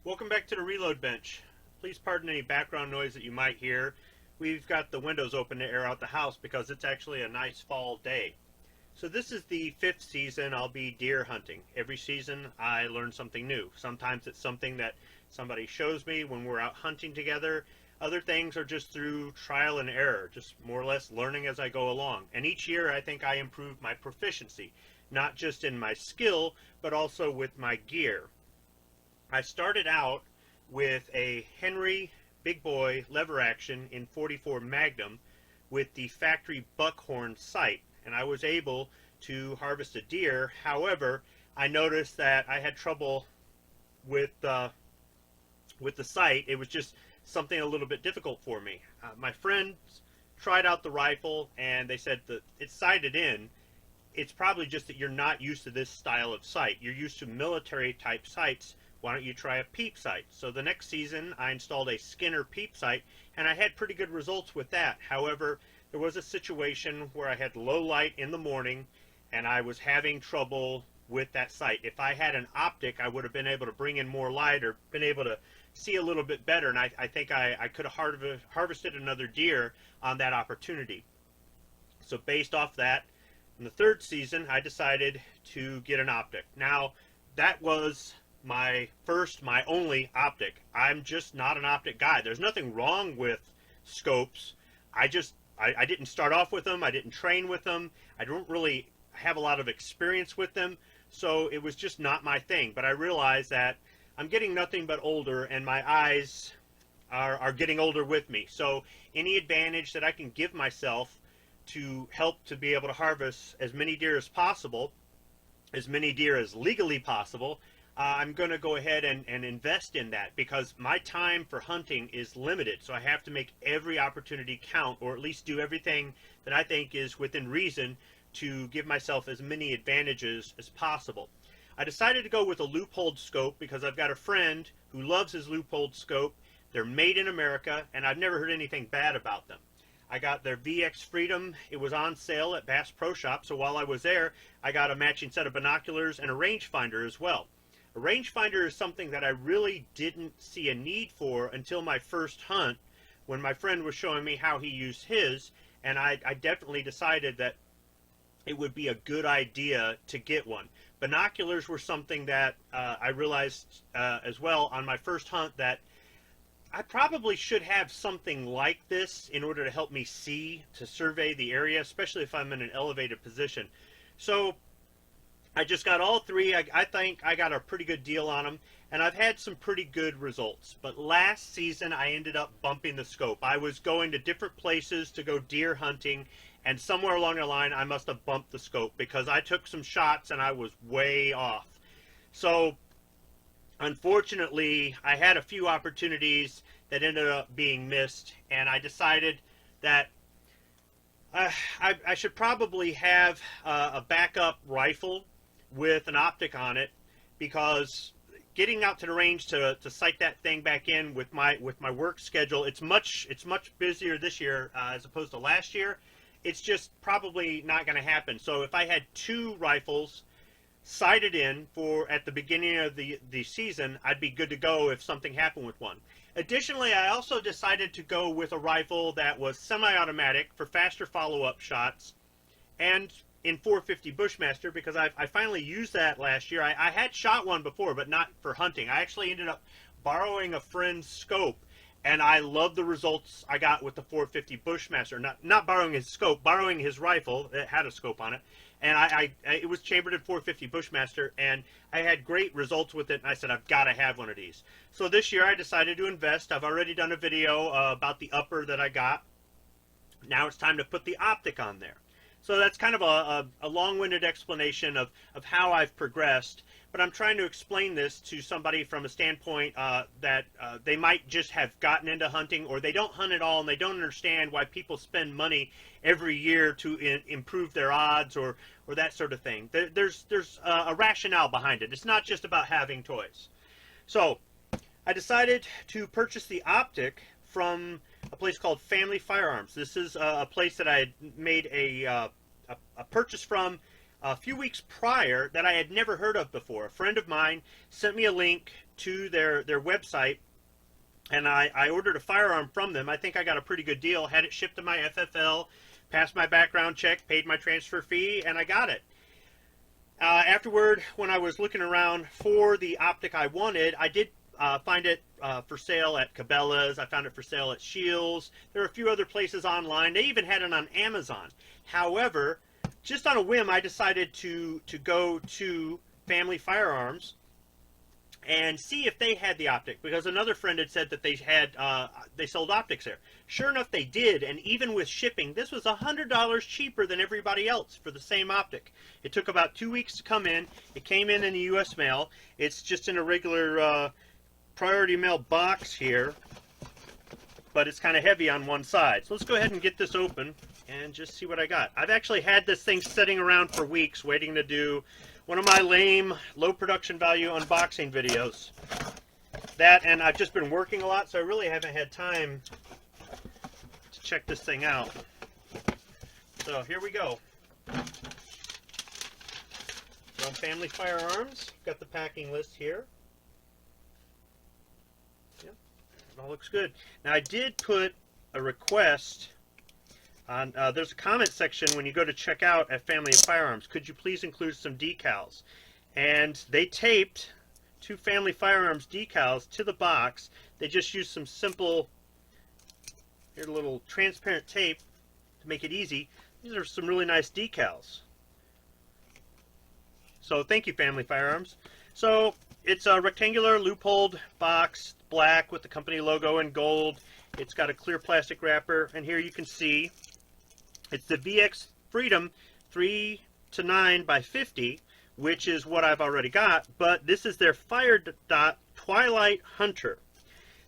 Welcome back to the reload bench. Please pardon any background noise that you might hear. We've got the windows open to air out the house because it's actually a nice fall day. So this is the 5th season I'll be deer hunting. Every season I learn something new. Sometimes it's something that somebody shows me when we're out hunting together. Other things are just through trial and error, just more or less learning as I go along. And each year I think I improve my proficiency, not just in my skill, but also with my gear. I started out with a Henry Big Boy lever action in 44 Magnum with the factory buckhorn sight, and I was able to harvest a deer. However, I noticed that I had trouble with the sight. It was just something a little bit difficult for me. My friends tried out the rifle and they said that it's sighted in. It's probably just that you're not used to this style of sight. You're used to military type sights. Why don't you try a peep sight? So the next season I installed a Skinner peep sight and I had pretty good results with that. However, there was a situation where I had low light in the morning and I was having trouble with that sight. If I had an optic, I would have been able to bring in more light or been able to see a little bit better, and I think I could have harvested another deer on that opportunity. So based off that, in the 3rd season I decided to get an optic. Now that was my only optic. I'm just not an optic guy. There's nothing wrong with scopes. I didn't start off with them. I didn't train with them. I don't really have a lot of experience with them. So it was just not my thing. But I realized that I'm getting nothing but older and my eyes are getting older with me. So any advantage that I can give myself to help to be able to harvest as many deer as possible, as many deer as legally possible, I'm going to go ahead and invest in that because my time for hunting is limited. So I have to make every opportunity count, or at least do everything that I think is within reason to give myself as many advantages as possible. I decided to go with a Leupold scope because I've got a friend who loves his Leupold scope. They're made in America and I've never heard anything bad about them. I got their VX Freedom. It was on sale at Bass Pro Shop, so while I was there I got a matching set of binoculars and a rangefinder as well. A rangefinder is something that I really didn't see a need for until my first hunt, when my friend was showing me how he used his, and I definitely decided that it would be a good idea to get one. Binoculars were something that I realized as well on my first hunt that I probably should have something like this in order to help me see, to survey the area, especially if I'm in an elevated position. So I just got all three. I think I got a pretty good deal on them, and I've had some pretty good results. But last season I ended up bumping the scope. I was going to different places to go deer hunting, and somewhere along the line I must have bumped the scope because I took some shots and I was way off. So unfortunately I had a few opportunities that ended up being missed, and I decided that I should probably have a backup rifle with an optic on it, because getting out to the range to sight that thing back in with my work schedule, it's much busier this year as opposed to last year. It's just probably not going to happen. So if I had 2 rifles sighted in for at the beginning of the season, I'd be good to go if something happened with one. Additionally, I also decided to go with a rifle that was semi-automatic for faster follow-up shots, and in 450 Bushmaster, because I finally used that last year. I had shot one before, but not for hunting. I actually ended up borrowing a friend's scope, and I love the results I got with the 450 Bushmaster. Not borrowing his scope, borrowing his rifle that had a scope on it, and it was chambered in 450 Bushmaster, and I had great results with it, and I said, I've got to have one of these. So this year I decided to invest. I've already done a video about the upper that I got. Now it's time to put the optic on there. So that's kind of a long-winded explanation of how I've progressed, but I'm trying to explain this to somebody from a standpoint that they might just have gotten into hunting, or they don't hunt at all and they don't understand why people spend money every year to improve their odds or that sort of thing. There's a rationale behind it. It's not just about having toys. So I decided to purchase the optic from a place called Family Firearms. This is a place that I had made a purchase from a few weeks prior that I had never heard of before. A friend of mine sent me a link to their website, and I ordered a firearm from them. I think I got a pretty good deal. Had it shipped to my FFL, passed my background check, paid my transfer fee, and I got it. Afterward, when I was looking around for the optic I wanted, I did find it for sale at Cabela's. I found it for sale at Shields. There are a few other places online. They even had it on Amazon. However, just on a whim, I decided to go to Family Firearms and see if they had the optic, because another friend had said that they sold optics there. Sure enough, they did, and even with shipping, this was $100 cheaper than everybody else for the same optic. It took about 2 weeks to come in. It came in the U.S. mail. It's just in a regular priority mail box here, but it's kind of heavy on one side. So let's go ahead and get this open and just see what I got. I've actually had this thing sitting around for weeks waiting to do one of my lame, low production value unboxing videos. That, and I've just been working a lot, so I really haven't had time to check this thing out. So here we go. From Family Firearms, got the packing list here. Yep, it all looks good. Now I did put a request on, there's a comment section when you go to check out at Family of Firearms. Could you please include some decals? And they taped 2 Family Firearms decals to the box. They just used some simple, here's a little transparent tape to make it easy. These are some really nice decals. So thank you, Family Firearms. So it's a rectangular Leupold box, black with the company logo in gold. It's got a clear plastic wrapper, and here you can see it's the VX Freedom 3-9x50, which is what I've already got, but this is their Firedot TWILIGHT Hunter.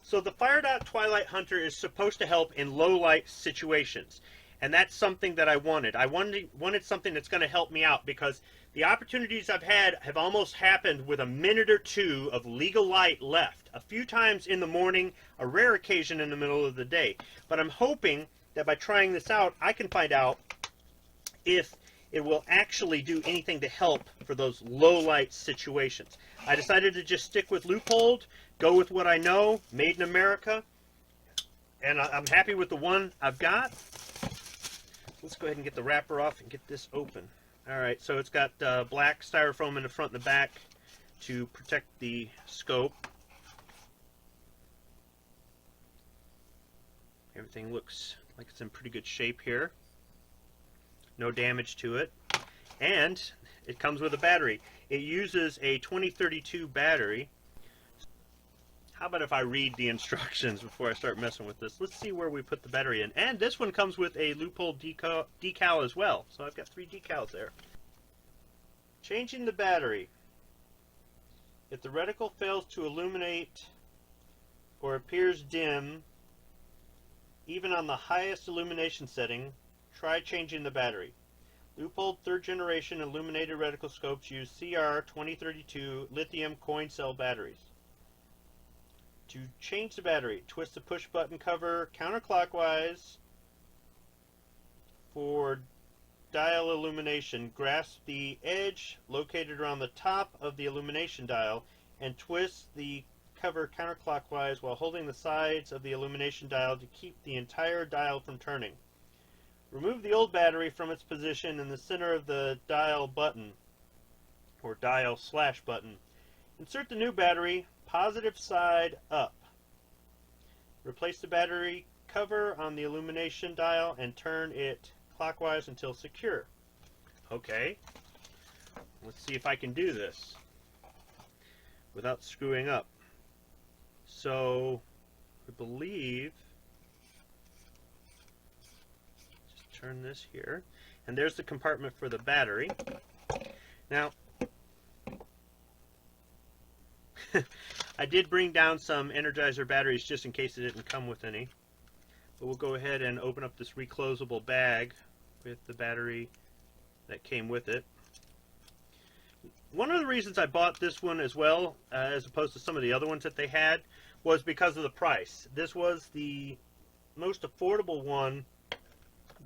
So the Firedot TWILIGHT Hunter is supposed to help in low light situations, and that's something that I wanted. I wanted something that's going to help me out, because the opportunities I've had have almost happened with a minute or two of legal light left. A few times in the morning, a rare occasion in the middle of the day. But I'm hoping that by trying this out, I can find out if it will actually do anything to help for those low light situations. I decided to just stick with Leupold, go with what I know, made in America, and I'm happy with the one I've got. Let's go ahead and get the wrapper off and get this open. Alright, so it's got black styrofoam in the front and the back to protect the scope. Everything looks like it's in pretty good shape here. No damage to it. And it comes with a battery. It uses a 2032 battery. How about if I read the instructions before I start messing with this? Let's see where we put the battery in. And this one comes with a Leupold decal as well. So I've got 3 decals there. Changing the battery. If the reticle fails to illuminate or appears dim, even on the highest illumination setting, try changing the battery. Leupold 3rd generation illuminated reticle scopes use CR2032 lithium coin cell batteries. To change the battery, twist the push button cover counterclockwise for dial illumination. Grasp the edge located around the top of the illumination dial and twist the cover counterclockwise while holding the sides of the illumination dial to keep the entire dial from turning. Remove the old battery from its position in the center of the dial button, or dial/button. Insert the new battery, positive side up. Replace the battery cover on the illumination dial and turn it clockwise until secure. Okay, let's see if I can do this without screwing up. So, I believe, just turn this here, and there's the compartment for the battery. Now, I did bring down some Energizer batteries just in case it didn't come with any. But we'll go ahead and open up this reclosable bag with the battery that came with it. One of the reasons I bought this one as well, as opposed to some of the other ones that they had, was because of the price. This was the most affordable one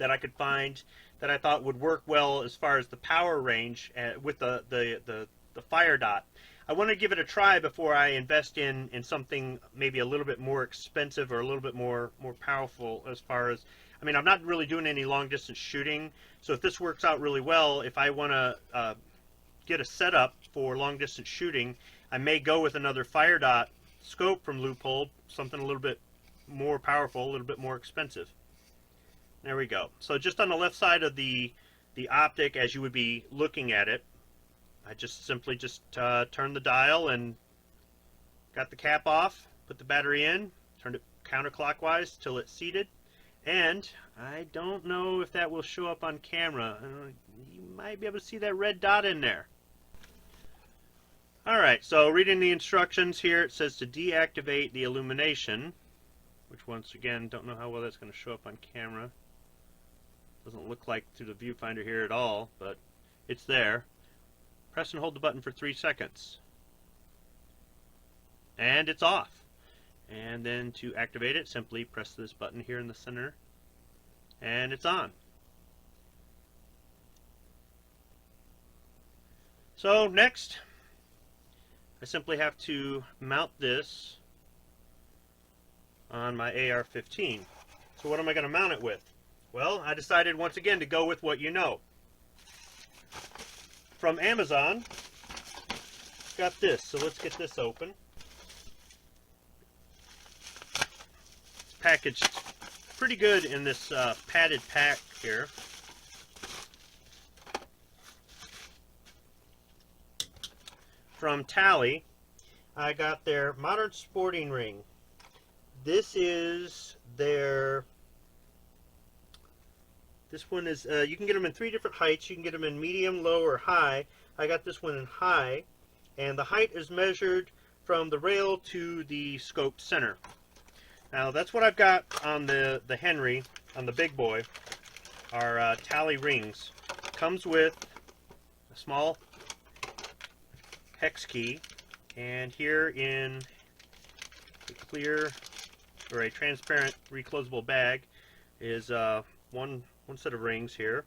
that I could find that I thought would work well as far as the power range with the Firedot. I want to give it a try before I invest in something maybe a little bit more expensive or a little bit more powerful as far as, I mean, I'm not really doing any long distance shooting, so if this works out really well, if I want to get a setup for long distance shooting, I may go with another Firedot scope from Leupold, something a little bit more powerful, a little bit more expensive. There we go. So just on the left side of the optic as you would be looking at it, I just simply turned the dial and got the cap off, put the battery in, turned it counterclockwise till it's seated, and I don't know if that will show up on camera. You might be able to see that red dot in there. Alright, so reading the instructions here, it says to deactivate the illumination, which once again, don't know how well that's going to show up on camera. Doesn't look like through the viewfinder here at all, but it's there. Press and hold the button for 3 seconds. And it's off. And then to activate it, simply press this button here in the center, and it's on. So next, I simply have to mount this on my AR-15. So what am I going to mount it with? Well, I decided once again to go with what you know. From Amazon, got this. So let's get this open. It's packaged pretty good in this padded pack here. From Tally, I got their Modern Sporting Ring. This is their... This one is, you can get them in 3 different heights. You can get them in medium, low, or high. I got this one in high, and the height is measured from the rail to the scope center. Now that's what I've got on the Henry, on the big boy, our Tally rings. Comes with a small hex key, and here in a clear or a transparent reclosable bag is one set of rings here,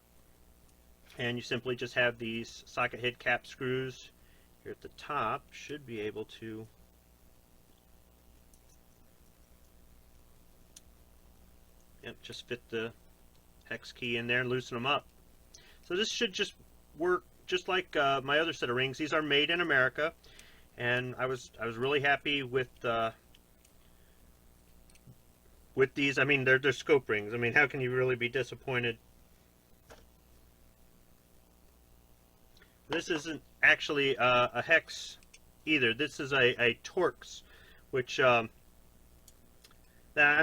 and you simply just have these socket head cap screws here at the top. Should be able to just fit the hex key in there and loosen them up. So this should just work just like my other set of rings. These are made in America, and I was really happy with these. I mean, they're scope rings. I mean, how can you really be disappointed? This isn't actually a hex either. This is a Torx, which I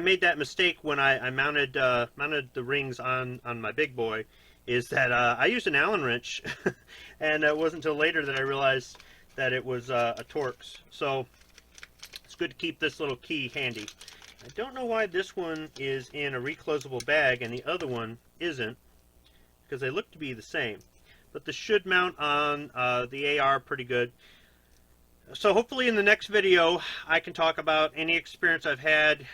made that mistake when I mounted the rings on my big boy. Is that I used an Allen wrench, and it wasn't until later that I realized that it was a Torx. So it's good to keep this little key handy. I don't know why this one is in a reclosable bag and the other one isn't, because they look to be the same. But this should mount on the AR pretty good. So hopefully in the next video I can talk about any experience I've had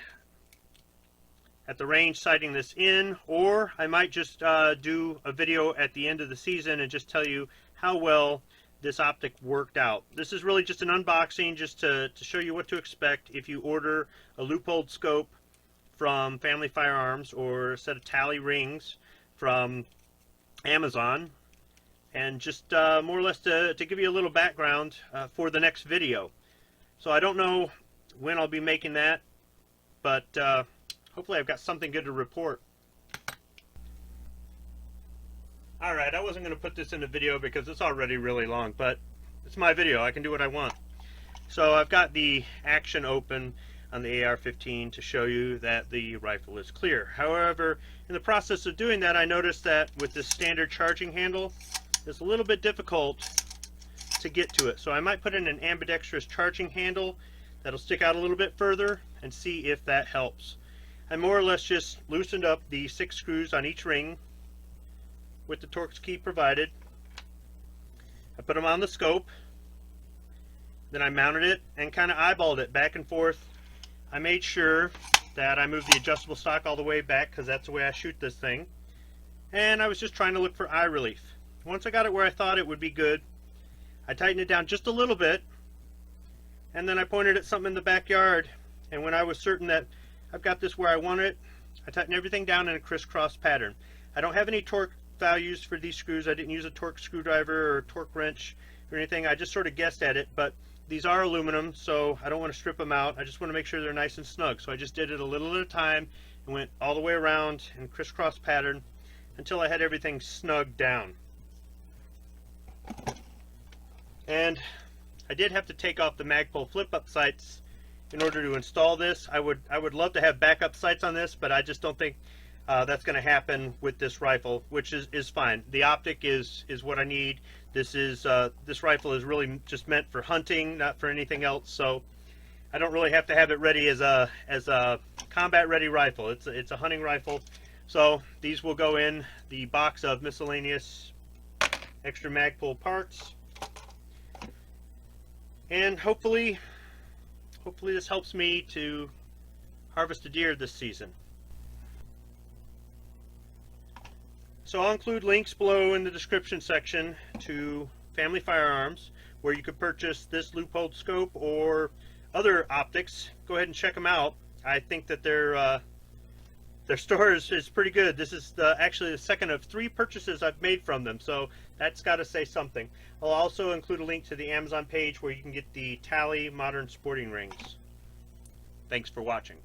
at the range sighting this in, or I might just do a video at the end of the season and just tell you how well this optic worked out. This is really just an unboxing, just to show you what to expect if you order a Leupold scope from Family Firearms or a set of Tally rings from Amazon, and just more or less to give you a little background for the next video. So I don't know when I'll be making that, but hopefully I've got something good to report. Alright, I wasn't going to put this in the video because it's already really long, but it's my video. I can do what I want. So I've got the action open on the AR-15 to show you that the rifle is clear. However, in the process of doing that, I noticed that with this standard charging handle, it's a little bit difficult to get to it. So I might put in an ambidextrous charging handle that'll stick out a little bit further and see if that helps. I more or less just loosened up the 6 screws on each ring with the Torx key provided. I put them on the scope, then I mounted it and kind of eyeballed it back and forth. I made sure that I moved the adjustable stock all the way back because that's the way I shoot this thing. and I was just trying to look for eye relief. Once I got it where I thought it would be good, I tightened it down just a little bit, and then I pointed at something in the backyard, and when I was certain that I've got this where I want it, I tightened everything down in a crisscross pattern. I don't have any torque values for these screws. I didn't use a torque screwdriver or a torque wrench or anything. I just sort of guessed at it, but these are aluminum, so I don't want to strip them out. I just want to make sure they're nice and snug. So I just did it a little at a time and went all the way around in crisscross pattern until I had everything snugged down. And I did have to take off the Magpul flip-up sights in order to install this. I would love to have backup sights on this, but I just don't think that's going to happen with this rifle, which is fine. The optic is what I need. This rifle is really just meant for hunting, not for anything else. So I don't really have to have it ready as a combat ready rifle. It's a hunting rifle. So these will go in the box of miscellaneous extra Magpul parts, and hopefully this helps me to harvest a deer this season. So I'll include links below in the description section to Family Firearms, where you could purchase this Leupold scope or other optics. Go ahead and check them out. I think that their store is pretty good. This is actually the second of 3 purchases I've made from them, so that's got to say something. I'll also include a link to the Amazon page where you can get the Tally Modern Sporting Rings. Thanks for watching.